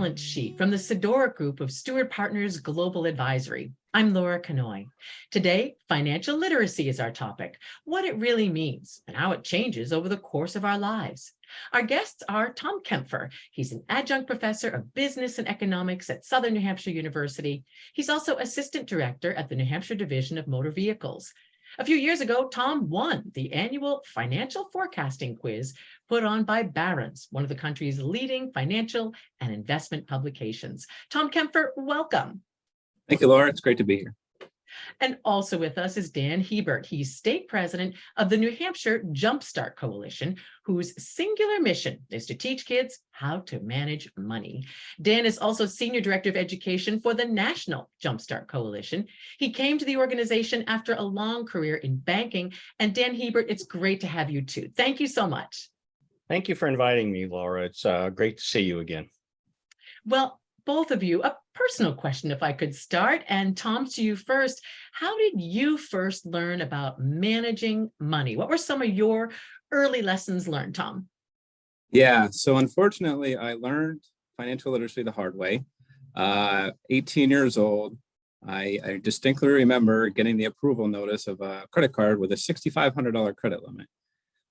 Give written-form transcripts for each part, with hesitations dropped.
balance sheet from the Sedora Group of Steward Partners Global Advisory. I'm Laura Knoy. Today, financial literacy is our topic, what it really means and how it changes over the course of our lives. Our guests are Tom Kaempfer. He's an adjunct professor of business and economics at Southern New Hampshire University. He's also assistant director at the New Hampshire Division of Motor Vehicles. A few years ago, Tom won the annual financial forecasting quiz put on by Barron's, one of the country's leading financial and investment publications. Tom Kaempfer, welcome. Thank you, Laura. It's great to be here. And also with us is Dan Hebert. He's state president of the New Hampshire Jump Coalition, whose singular mission is to teach kids how to manage money. Dan is also senior director of education for the National Jump Coalition. He came to the organization after a long career in banking. And Dan Hebert, it's great to have you too. Thank you so much. Thank you for inviting me, Laura. It's great to see you again. Well, both of you, a personal question, if I could start. And Tom, to you first, how did you first learn about managing money? What were some of your early lessons learned, Tom? Yeah, so unfortunately, I learned financial literacy the hard way. 18 years old, I distinctly remember getting the approval notice of a credit card with a $6,500 credit limit,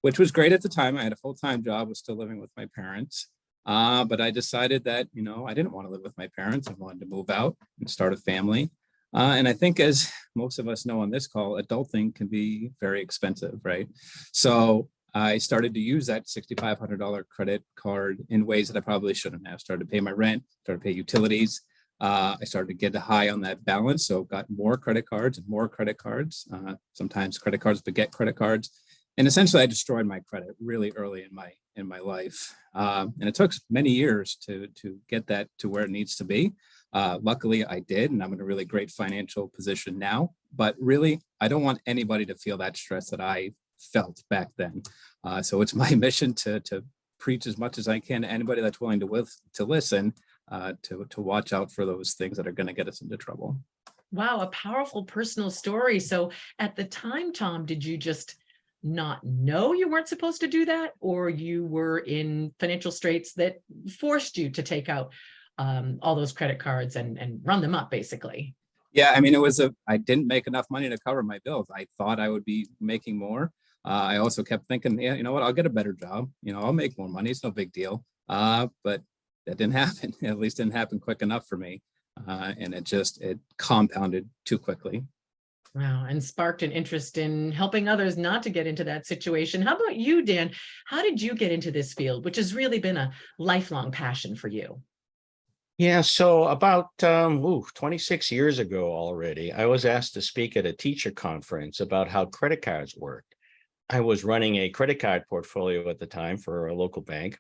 which was great at the time. I had a full-time job, was still living with my parents. But I decided that, I didn't want to live with my parents. I wanted to move out and start a family. And I think, as most of us know on this call, adulting can be very expensive, right? So I started to use that $6,500 credit card in ways that I probably shouldn't have. Started to pay my rent, started to pay utilities. I started to get high on that balance. So got more credit cards and more credit cards. Sometimes credit cards beget credit cards. And essentially, I destroyed my credit really early in my life, and it took many years to get that to where it needs to be. Luckily, I did, and I'm in a really great financial position now. But really, I don't want anybody to feel that stress that I felt back then. So it's my mission to preach as much as I can to anybody that's willing to listen, to watch out for those things that are going to get us into trouble. Wow, a powerful personal story. So at the time, Tom, did you just not know you weren't supposed to do that, or you were in financial straits that forced you to take out all those credit cards and run them up, basically? Yeah, I mean, I didn't make enough money to cover my bills. I thought I would be making more. I also kept thinking, yeah, you know what, I'll get a better job. I'll make more money. It's no big deal. But that didn't happen. At least didn't happen quick enough for me. And it compounded too quickly. Wow, and sparked an interest in helping others not to get into that situation. How about you, Dan? How did you get into this field, which has really been a lifelong passion for you? Yeah, so about 26 years ago already, I was asked to speak at a teacher conference about how credit cards worked. I was running a credit card portfolio at the time for a local bank.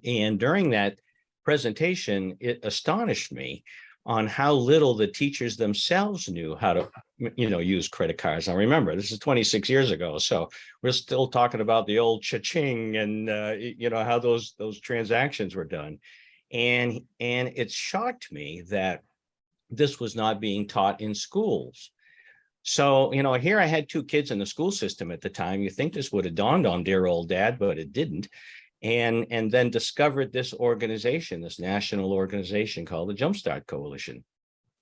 And during that presentation, it astonished me on how little the teachers themselves knew how to, use credit cards. Now, remember, this is 26 years ago, so we're still talking about the old cha-ching and how those transactions were done, and it shocked me that this was not being taught in schools. So, here I had two kids in the school system at the time. You think this would have dawned on dear old dad, but it didn't. And then discovered this organization, this national organization called the Jumpstart Coalition.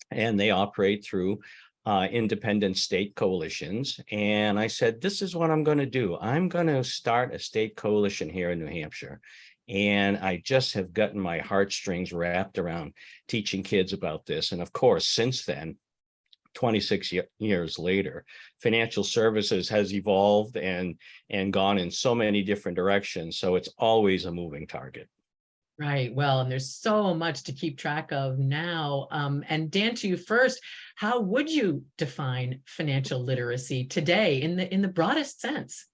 And they operate through independent state coalitions. And I said, this is what I'm going to do. I'm going to start a state coalition here in New Hampshire. And I just have gotten my heartstrings wrapped around teaching kids about this. And of course, since then, 26 years later, financial services has evolved and gone in so many different directions. So it's always a moving target. Right. Well, and there's so much to keep track of now. And Dan, to you first, how would you define financial literacy today in the broadest sense?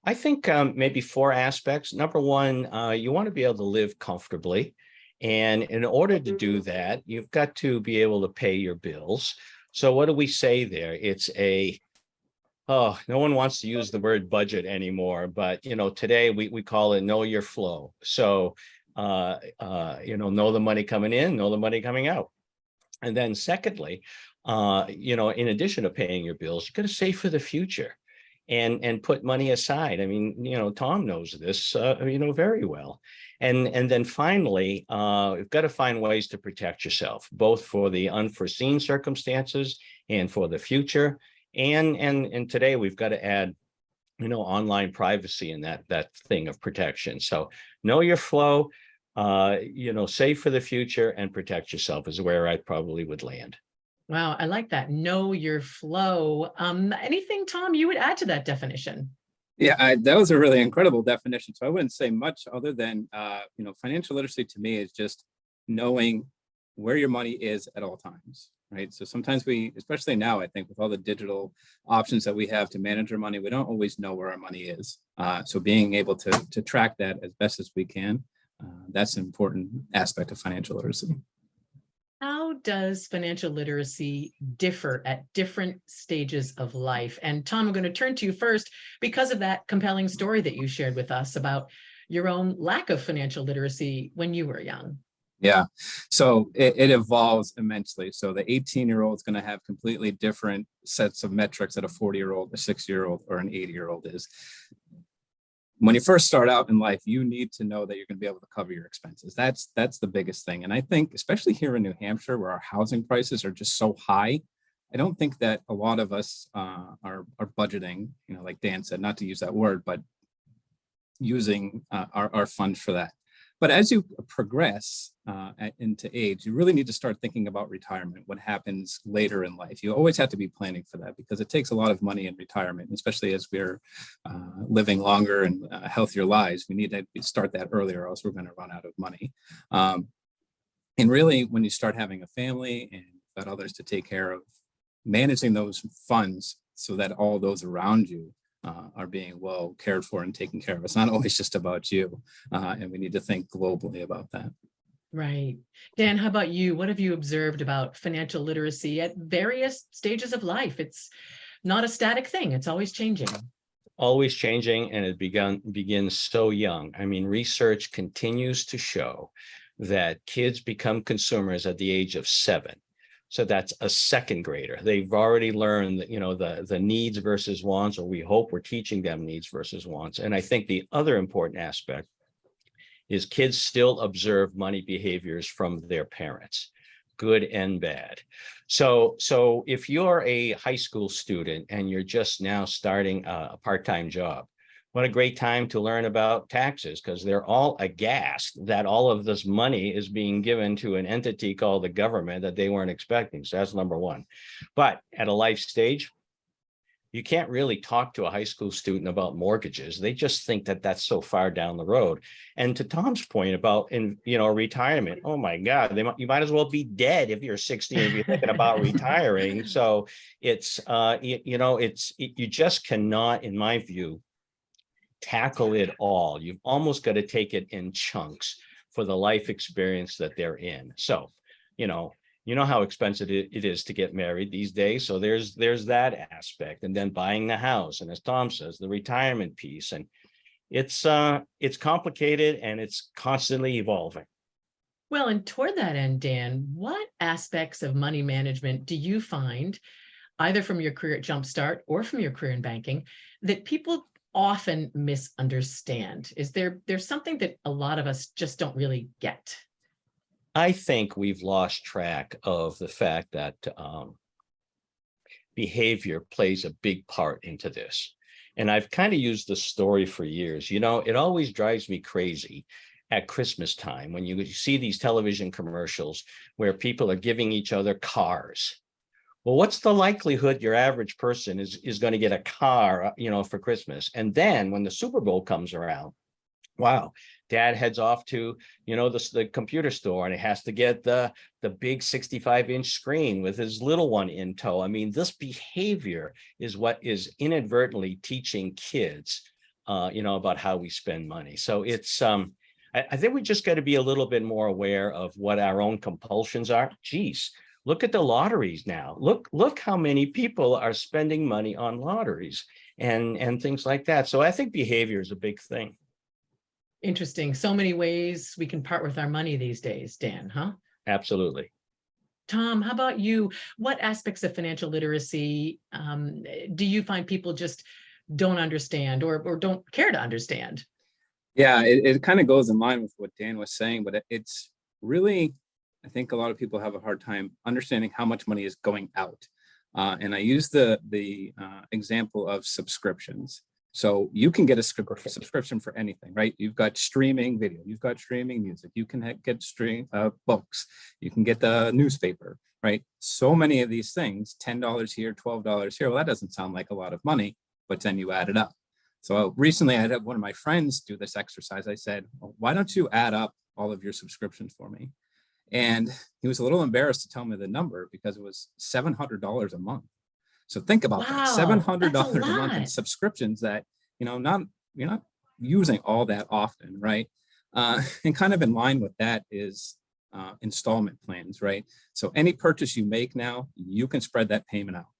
I think maybe four aspects. Number one, you want to be able to live comfortably. And in order to do that, you've got to be able to pay your bills. So what do we say there? It's no one wants to use the word budget anymore, but today we call it know your flow. So know the money coming in, know the money coming out. And then secondly, in addition to paying your bills, you got to save for the future. and put money aside. I mean, Tom knows this, very well. And then finally, you've got to find ways to protect yourself, both for the unforeseen circumstances and for the future. And today we've got to add, online privacy in that thing of protection. So know your flow, save for the future and protect yourself is where I probably would land. Wow, I like that. Know your flow. Anything, Tom, you would add to that definition? Yeah, that was a really incredible definition. So I wouldn't say much other than, financial literacy to me is just knowing where your money is at all times, right? So sometimes especially now, I think with all the digital options that we have to manage our money, we don't always know where our money is. So being able to track that as best as we can, that's an important aspect of financial literacy. How does financial literacy differ at different stages of life? And Tom, I'm going to turn to you first because of that compelling story that you shared with us about your own lack of financial literacy when you were young. Yeah, so it evolves immensely. So the 18-year-old is going to have completely different sets of metrics that a 40-year-old, a 60-year-old, or an 80-year-old is. When you first start out in life, you need to know that you're going to be able to cover your expenses. That's the biggest thing. And I think, especially here in New Hampshire, where our housing prices are just so high, I don't think that a lot of us are budgeting, like Dan said, not to use that word, but using our funds for that. But as you progress into age, you really need to start thinking about retirement, what happens later in life. You always have to be planning for that because it takes a lot of money in retirement, especially as we're living longer and healthier lives. We need to start that earlier, or else we're going to run out of money. And really, when you start having a family and you've got others to take care of, managing those funds so that all those around you are being well cared for and taken care of. It's not always just about you, and we need to think globally about that. Right. Dan, how about you? What have you observed about financial literacy at various stages of life? It's not a static thing. It's always changing. Always changing, and it begins so young. I mean, research continues to show that kids become consumers at the age of 7. So that's a second grader. They've already learned, the needs versus wants, or we hope we're teaching them needs versus wants. And I think the other important aspect is kids still observe money behaviors from their parents, good and bad. So if you're a high school student and you're just now starting a part-time job, what a great time to learn about taxes, because they're all aghast that all of this money is being given to an entity called the government that they weren't expecting. So that's number one. But at a life stage, you can't really talk to a high school student about mortgages. They just think that that's so far down the road. And to Tom's point about retirement, oh my God, you might as well be dead if you're 60 and you're thinking about retiring. So it's you just cannot, in my view, tackle it all. You've almost got to take it in chunks for the life experience that they're in. So, you know how expensive it is to get married these days. So there's that aspect, and then buying the house, and as Tom says, the retirement piece, and it's complicated and it's constantly evolving. Well, and toward that end, Dan, what aspects of money management do you find, either from your career at Jumpstart or from your career in banking, that people often misunderstand? Is there's something that a lot of us just don't really get? I think we've lost track of the fact that behavior plays a big part into this. And I've kind of used the story for years. It always drives me crazy at Christmas time when you see these television commercials where people are giving each other cars. Well, what's the likelihood your average person is going to get a car, for Christmas? And then when the Super Bowl comes around, wow, dad heads off to, the computer store, and he has to get the big 65-inch screen with his little one in tow. I mean, this behavior is what is inadvertently teaching kids, about how we spend money. So it's, I think we just got to be a little bit more aware of what our own compulsions are. Geez. Look at the lotteries now. Look how many people are spending money on lotteries and things like that. So I think behavior is a big thing. Interesting. So many ways we can part with our money these days, Dan, huh? Absolutely. Tom, how about you? What aspects of financial literacy do you find people just don't understand or don't care to understand. Yeah, it kind of goes in line with what Dan was saying, but it's really, I think a lot of people have a hard time understanding how much money is going out. And I use the example of subscriptions. So you can get a subscription for anything, right? You've got streaming video, you've got streaming music, you can get books, you can get the newspaper, right? So many of these things, $10 here, $12 here. Well, that doesn't sound like a lot of money, but then you add it up. So recently I had one of my friends do this exercise. I said, well, why don't you add up all of your subscriptions for me? And he was a little embarrassed to tell me the number because it was $700 a month. So think about that, $700 a month in subscriptions that, you're not using all that often, right? And kind of in line with that is installment plans, right? So any purchase you make now, you can spread that payment out.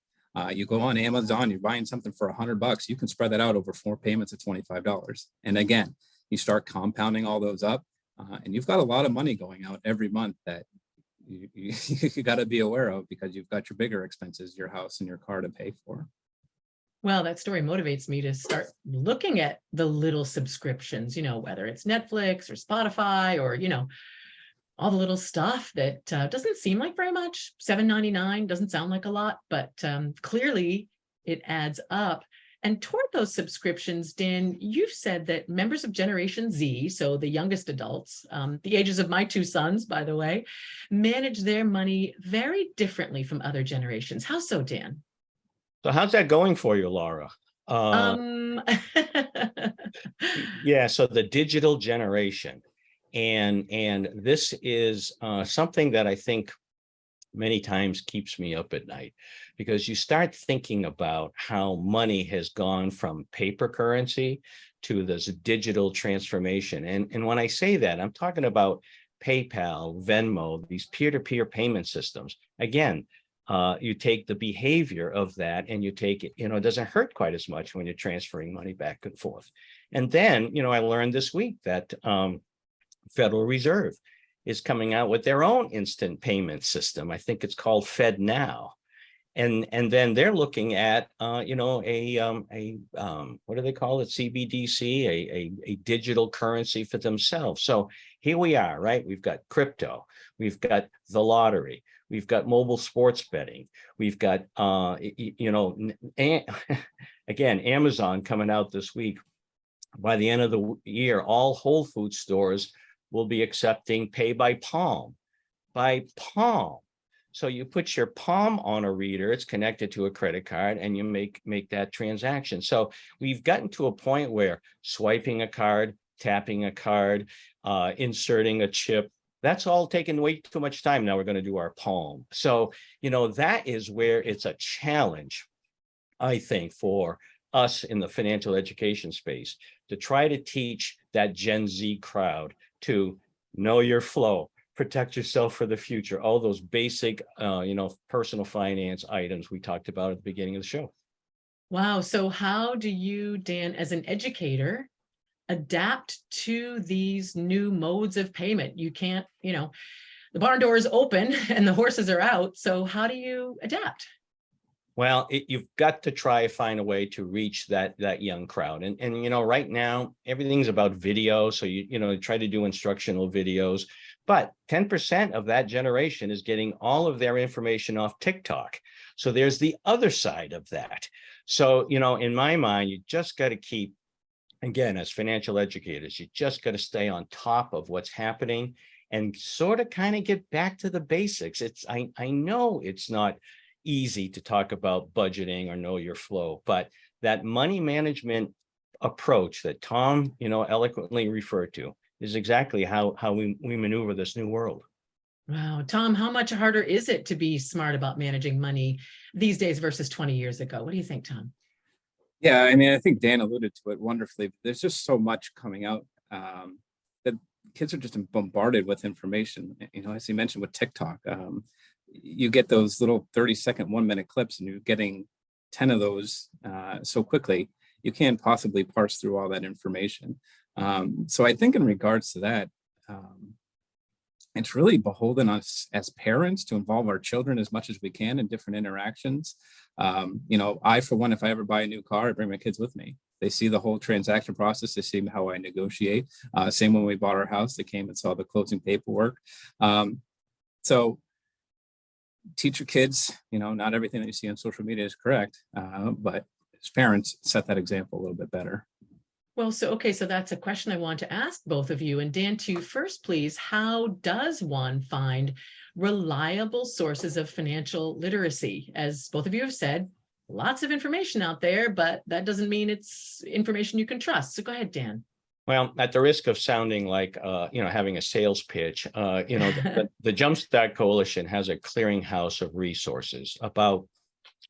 You go on Amazon, you're buying something for $100, you can spread that out over 4 payments of $25. And again, you start compounding all those up, and you've got a lot of money going out every month that you got to be aware of, because you've got your bigger expenses, your house and your car to pay for. Well, that story motivates me to start looking at the little subscriptions, whether it's Netflix or Spotify or, all the little stuff that doesn't seem like very much. $7.99 doesn't sound like a lot, but clearly it adds up. And toward those subscriptions, Dan, you've said that members of Generation Z, so the youngest adults, the ages of my 2 sons, by the way, manage their money very differently from other generations. How so, Dan? So how's that going for you, Laura? Yeah, so the digital generation. And this is something that I think many times keeps me up at night, because you start thinking about how money has gone from paper currency to this digital transformation. And when I say that, I'm talking about PayPal, Venmo, these peer-to-peer payment systems. Again, you take the behavior of that and you take it, it doesn't hurt quite as much when you're transferring money back and forth. And then, I learned this week that Federal Reserve is coming out with their own instant payment system. I think it's called FedNow. And then they're looking at, what do they call it? CBDC, a digital currency for themselves. So here we are, right? We've got crypto, we've got the lottery, we've got mobile sports betting, we've got, again, Amazon coming out this week. By the end of the year, all Whole Foods stores will be accepting pay by palm. So you put your palm on a reader, it's connected to a credit card, and you make that transaction. So we've gotten to a point where swiping a card, tapping a card, inserting a chip, that's all taken way too much time. Now we're going to do our palm. So, that is where it's a challenge, I think, for us in the financial education space to try to teach that Gen Z crowd to know your flow, protect yourself for the future, all those basic, personal finance items we talked about at the beginning of the show. Wow. So how do you, Dan, as an educator, adapt to these new modes of payment? You can't, the barn door is open and the horses are out. So how do you adapt? Well, you've got to try to find a way to reach that young crowd. And right now, everything's about video. So, you try to do instructional videos. But 10% of that generation is getting all of their information off TikTok. So there's the other side of that. So, in my mind, you just got to keep, again, as financial educators, you just got to stay on top of what's happening and sort of kind of get back to the basics. I know it's not easy to talk about budgeting or know your flow, but that money management approach that Tom, eloquently referred to is exactly how we maneuver this new world. Wow. Tom, how much harder is it to be smart about managing money these days versus 20 years ago? What do you think, Tom? Yeah, I think Dan alluded to it wonderfully. There's just so much coming out that kids are just bombarded with information. As he mentioned with TikTok, you get those little 30-second, 1-minute clips, and you're getting 10 of those so quickly, you can't possibly parse through all that information. So I think in regards to that, it's really beholden on us as parents to involve our children as much as we can in different interactions. I, for one, if I ever buy a new car, I bring my kids with me. They see the whole transaction process. They see how I negotiate. Same when we bought our house, they came and saw the closing paperwork. So teach your kids, not everything that you see on social media is correct, but as parents, set that example a little bit better. Well, so that's a question I want to ask both of you. And Dan, to you first, please. How does one find reliable sources of financial literacy? As both of you have said, lots of information out there, but that doesn't mean it's information you can trust. So go ahead, Dan. Well, at the risk of sounding like, having a sales pitch, the Jumpstart Coalition has a clearinghouse of resources, about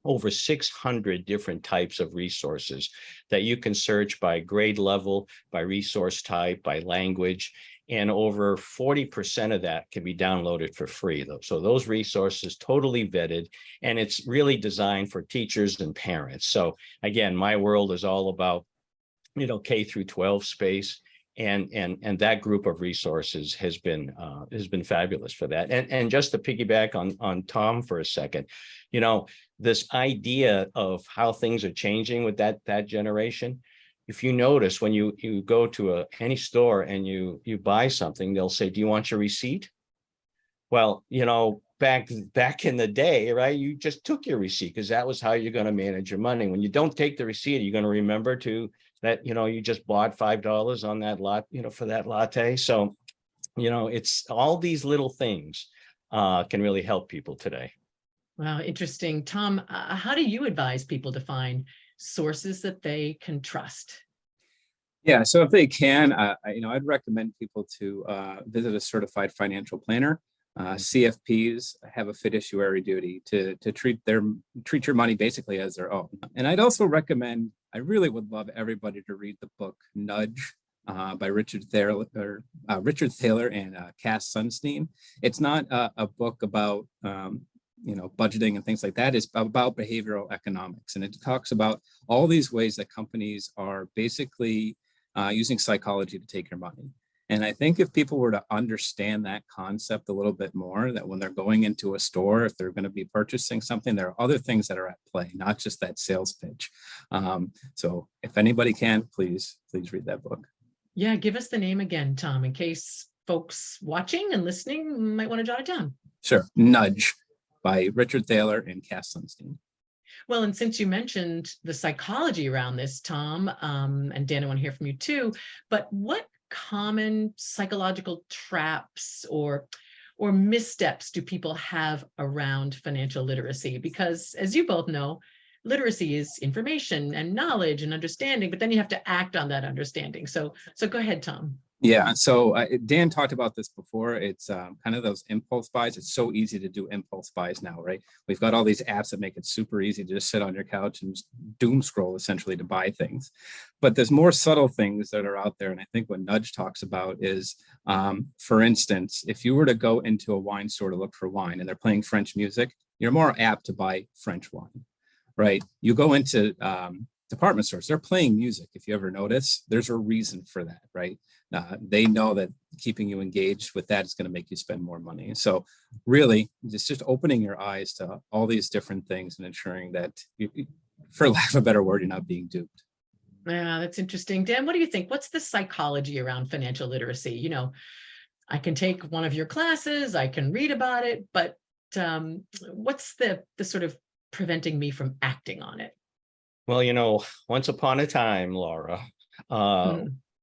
over 600 different types of resources that you can search by grade level, by resource type, by language, and over 40% of that can be downloaded for free. So those resources totally vetted, and it's really designed for teachers and parents. So again, my world is all about K through 12 space, and that group of resources has been fabulous for that. And just to piggyback on Tom for a second, this idea of how things are changing with that generation. If you notice, when you go to any store and you buy something, they'll say, "Do you want your receipt?" Well, back in the day, right? You just took your receipt because that was how you're going to manage your money. When you don't take the receipt, you're going to remember that you just bought $5 on that lot, for that latte. So, it's all these little things can really help people today. Wow, interesting. Tom, how do you advise people to find sources that they can trust? Yeah, so if they can, I'd recommend people to visit a certified financial planner. CFPs have a fiduciary duty to treat your money basically as their own. And I'd also recommend, I really would love everybody to read the book Nudge by Richard Thaler and Cass Sunstein. It's not a book about budgeting and things like that. It's about behavioral economics, and it talks about all these ways that companies are basically using psychology to take your money. And I think if people were to understand that concept a little bit more, that when they're going into a store, if they're going to be purchasing something, there are other things that are at play, not just that sales pitch. So if anybody can, please read that book. Yeah, give us the name again, Tom, in case folks watching and listening might want to jot it down. Sure. Nudge by Richard Thaler and Cass Sunstein. Well, and since you mentioned the psychology around this, Tom, and Dan, I want to hear from you too, but what common psychological traps or missteps do people have around financial literacy? Because as you both know, literacy is information and knowledge and understanding, but then you have to act on that understanding. So go ahead, Tom. Yeah, so Dan talked about this before. It's kind of those impulse buys. It's so easy to do impulse buys now, right? We've got all these apps that make it super easy to just sit on your couch and just doom scroll essentially to buy things. But there's more subtle things that are out there. And I think what Nudge talks about is, for instance, if you were to go into a wine store to look for wine and they're playing French music, you're more apt to buy French wine, right? You go into department stores, they're playing music. If you ever notice, there's a reason for that, right? They know that keeping you engaged with that is going to make you spend more money. So really, it's just opening your eyes to all these different things and ensuring that, for lack of a better word, you're not being duped. Yeah, that's interesting. Dan, what do you think? What's the psychology around financial literacy? I can take one of your classes, I can read about it, but what's the sort of preventing me from acting on it? Well, once upon a time, Laura,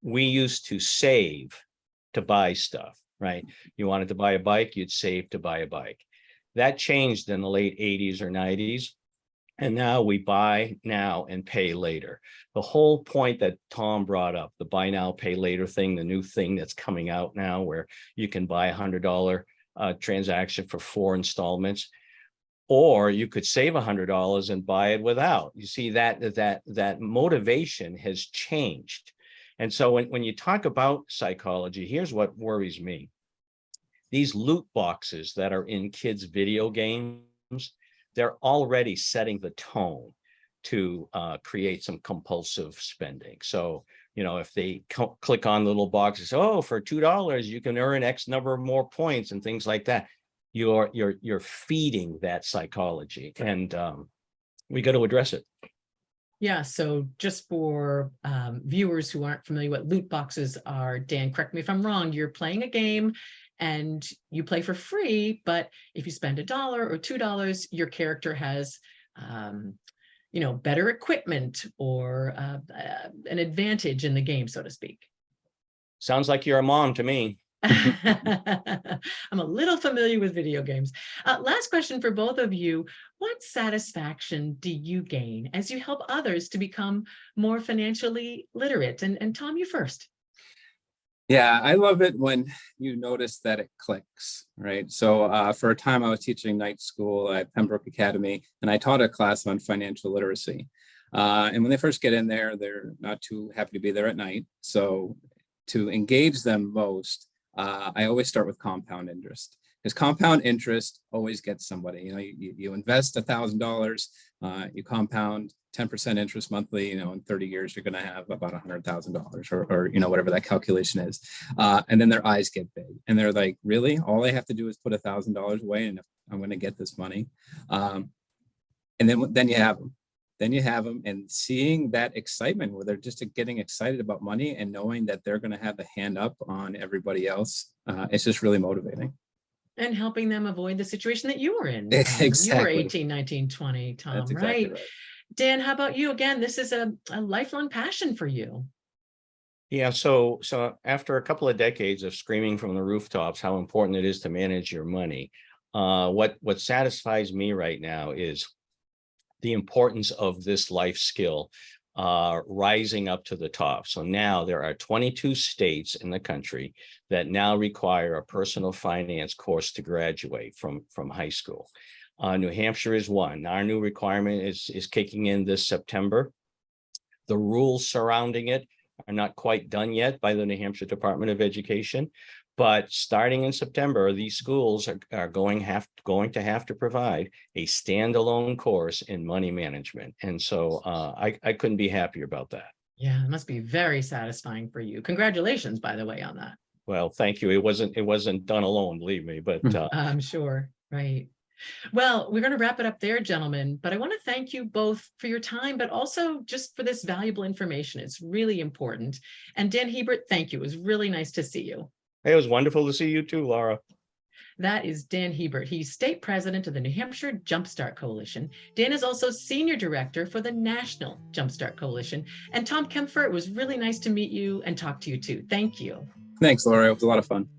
we used to save to buy stuff, right? You wanted to buy a bike, you'd save to buy a bike. That changed in the late 80s or 90s. And now we buy now and pay later. The whole point that Tom brought up, the buy now, pay later thing, the new thing that's coming out now where you can buy $100 transaction for 4 installments. Or you could save $100 and buy it without. You see that motivation has changed. And so when you talk about psychology, here's what worries me. These loot boxes that are in kids' video games, they're already setting the tone to create some compulsive spending. So, if they click on the little boxes, oh, for $2, you can earn X number of more points and things like that. You're feeding that psychology, and we got to address it. Yeah, so just for viewers who aren't familiar what loot boxes are, Dan, correct me if I'm wrong, you're playing a game and you play for free, but if you spend $1 or $2, your character has better equipment or an advantage in the game, so to speak. Sounds like you're a mom to me. I'm a little familiar with video games. Last question for both of you. What satisfaction do you gain as you help others to become more financially literate? And Tom, you first. Yeah, I love it when you notice that it clicks, right? So for a time, I was teaching night school at Pembroke Academy, and I taught a class on financial literacy. And when they first get in there, they're not too happy to be there at night. So to engage them most, I always start with compound interest, because compound interest always gets somebody. You invest $1,000, you compound 10% interest monthly. In 30 years, you're going to have about $100,000, or whatever that calculation is. And then their eyes get big, and they're like, "Really? All I have to do is put $1,000 away, and I'm going to get this money." And then you have them. Then you have them, and seeing that excitement where they're just getting excited about money and knowing that they're going to have the hand up on everybody else, it's just really motivating. And helping them avoid the situation that you were in. Exactly. You were 18, 19, 20, Tom, That's exactly right? Dan, how about you? Again, this is a lifelong passion for you. Yeah, so after a couple of decades of screaming from the rooftops how important it is to manage your money, what satisfies me right now is the importance of this life skill rising up to the top. So now there are 22 states in the country that now require a personal finance course to graduate from high school. New Hampshire is one. Our new requirement is kicking in this September. The rules surrounding it are not quite done yet by the New Hampshire Department of Education, but starting in September, these schools are going to have to provide a standalone course in money management. And so I couldn't be happier about that. Yeah, it must be very satisfying for you. Congratulations, by the way, on that. Well, thank you. It wasn't done alone, believe me, but I'm sure. Right. Well, we're going to wrap it up there, gentlemen, but I want to thank you both for your time, but also just for this valuable information. It's really important. And Dan Hebert, thank you. It was really nice to see you. Hey, it was wonderful to see you too, Laura. That is Dan Hebert. He's state president of the New Hampshire Jumpstart Coalition. Dan is also senior director for the National Jumpstart Coalition. And Tom Kaempfer, it was really nice to meet you and talk to you too. Thank you. Thanks, Laura. It was a lot of fun.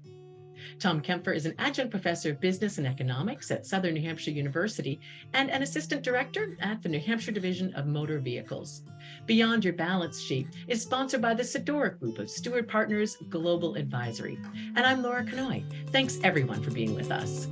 Tom Kaempfer is an adjunct professor of business and economics at Southern New Hampshire University and an assistant director at the New Hampshire Division of Motor Vehicles. Beyond Your Balance Sheet is sponsored by the Steward Group of Steward Partners Global Advisory. And I'm Laura Knoy. Thanks everyone for being with us.